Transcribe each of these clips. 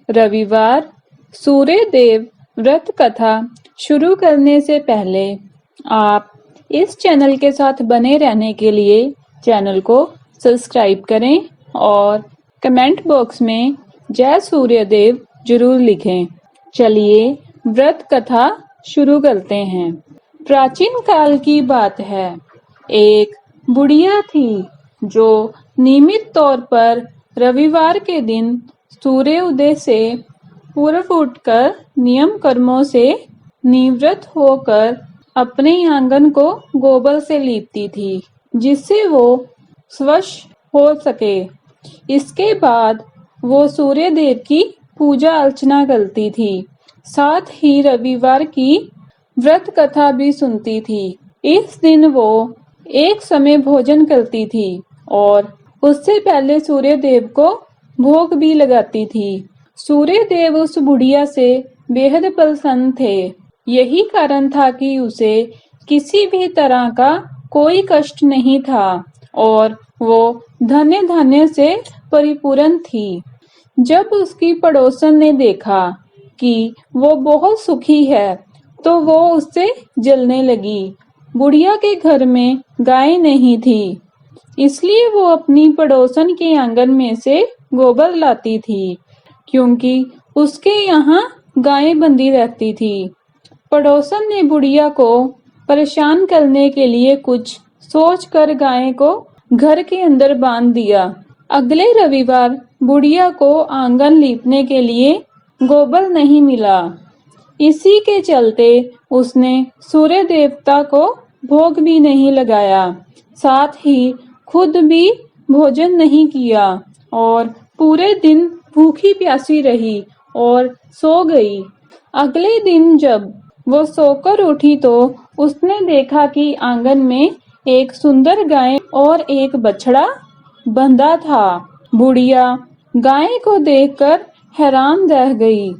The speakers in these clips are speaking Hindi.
रविवार सूर्य देव व्रत कथा शुरू करने से पहले आप इस चैनल के साथ बने रहने के लिए चैनल को सब्सक्राइब करें और कमेंट बॉक्स में जय सूर्यदेव जरूर लिखें। चलिए व्रत कथा शुरू करते हैं। प्राचीन काल की बात है। एक बुढ़िया थी जो नियमित तौर पर रविवार के दिन सूर्य उदय से पूर्व उठकर नियम कर्मों से निवृत्त होकर अपने आंगन को गोबर से लीपती थी, जिससे वो स्वच्छ हो सके। इसके बाद वो सूर्य देव की पूजा अर्चना करती थी, साथ ही रविवार की व्रत कथा भी सुनती थी। इस दिन वो एक समय भोजन करती थी और उससे पहले सूर्य देव को भोग भी लगाती थी। सूर्य देव उस बुढ़िया से बेहद प्रसन्न थे। यही कारण था कि उसे किसी भी तरह का कोई कष्ट नहीं था और वो धन्य धन्य से परिपूर्ण थी। जब उसकी पड़ोसन ने देखा कि वो बहुत सुखी है, तो वो उससे जलने लगी। बुढ़िया के घर में गाय नहीं थी, इसलिए वो अपनी पड़ोसन के आंगन में से गोबर लाती थी, क्योंकि उसके यहाँ गाय बंधी रहती थी। पड़ोसन ने बुढ़िया को परेशान करने के लिए कुछ सोचकर गाय को घर के अंदर बांध दिया। अगले रविवार बुढ़िया को आंगन लीपने के लिए गोबर नहीं मिला। इसी के चलते उसने सूर्य देवता को भोग भी नहीं लगाया, साथ ही खुद भी भोजन नहीं किया और पूरे दिन भूखी प्यासी रही और सो गई। अगले दिन जब वो सोकर उठी तो उसने देखा कि आंगन में एक सुंदर गाय और एक बछड़ा बंधा था। बुढ़िया गाय को देखकर हैरान रह गई।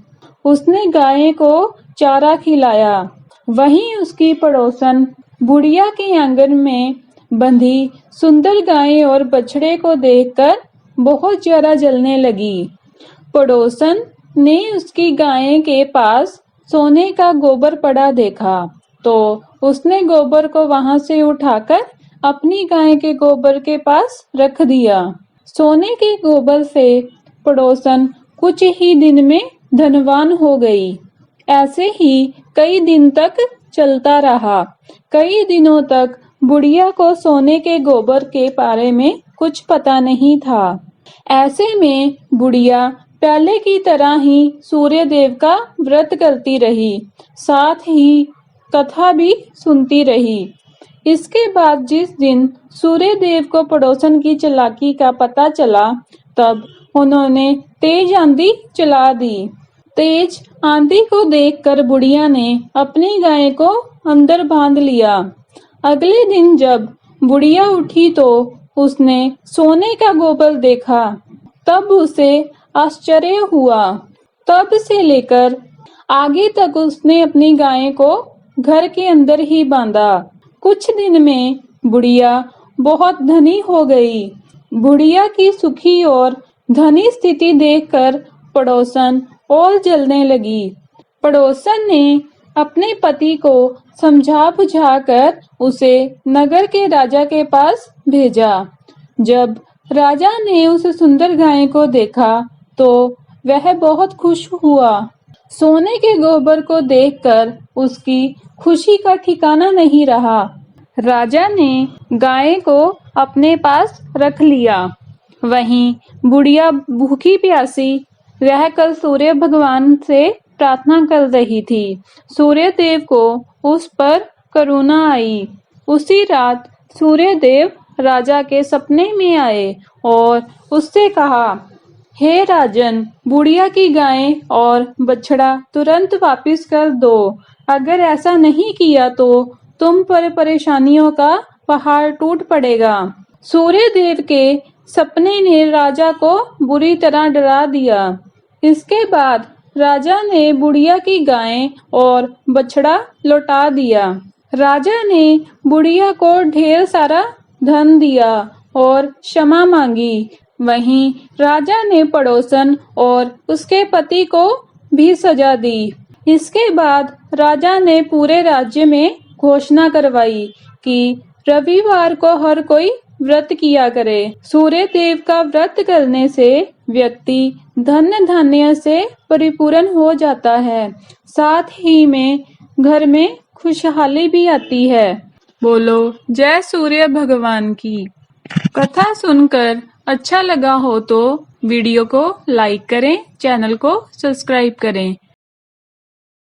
उसने गाय को चारा खिलाया। वहीं उसकी पड़ोसन बुढ़िया के आंगन में बंधी सुंदर गाय और बछड़े को देखकर बहुत ज्यादा जलने लगी। पड़ोसन ने उसकी गाय के पास सोने का गोबर पड़ा देखा, तो उसने गोबर को वहां से उठाकर अपनी गाय के गोबर के पास रख दिया। सोने के गोबर से पड़ोसन कुछ ही दिन में धनवान हो गई। ऐसे ही कई दिन तक चलता रहा। कई दिनों तक बुढ़िया को सोने के गोबर के बारे में कुछ पता नहीं था। ऐसे में बुढ़िया पहले की तरह ही सूर्य देव का व्रत करती रही, साथ ही कथा भी सुनती रही। इसके बाद जिस दिन सूर्य देव को पड़ोसन की चालाकी का पता चला, तब उन्होंने तेज आंधी चला दी। तेज आंधी को देखकर बुढ़िया ने अपनी गाय को अंदर बांध लिया। अगले दिन जब बुढ़िया उठी तो उसने सोने का गोबर देखा। तब उसे आश्चर्य हुआ। तब से लेकर आगे तक उसने अपनी गाय को घर के अंदर ही बांधा। कुछ दिन में बुढ़िया बहुत धनी हो गई। बुढ़िया की सुखी और धनी स्थिति देखकर पड़ोसन और जलने लगी। पड़ोसन ने अपने पति को समझा बुझाकर उसे नगर के राजा के पास भेजा। जब राजा ने उस सुंदर गाय को देखा तो वह बहुत खुश हुआ। सोने के गोबर को देखकर उसकी खुशी का ठिकाना नहीं रहा। राजा ने गाय को अपने पास रख लिया। वहीं बुढ़िया भूखी प्यासी रहकर सूर्य भगवान से प्रार्थना कर रही थी। सूर्य देव को उस पर करुणा आई। उसी रात सूर्य देव राजा के सपने में आए और उससे कहा, हे राजन, बुढ़िया की गाय और बछड़ा तुरंत वापस कर दो। अगर ऐसा नहीं किया तो तुम पर परेशानियों का पहाड़ टूट पड़ेगा। सूर्य देव के सपने ने राजा को बुरी तरह डरा दिया। इसके बाद राजा ने बुढ़िया की गाय और बछड़ा लौटा दिया। राजा ने बुढ़िया को ढेर सारा धन दिया और क्षमा मांगी। वहीं राजा ने पड़ोसन और उसके पति को भी सजा दी। इसके बाद राजा ने पूरे राज्य में घोषणा करवाई कि रविवार को हर कोई व्रत किया करे। सूर्य देव का व्रत करने से व्यक्ति धन धान्य से परिपूर्ण हो जाता है, साथ ही में घर में खुशहाली भी आती है। बोलो जय सूर्य भगवान की। कथा सुनकर अच्छा लगा हो तो वीडियो को लाइक करें, चैनल को सब्सक्राइब करें।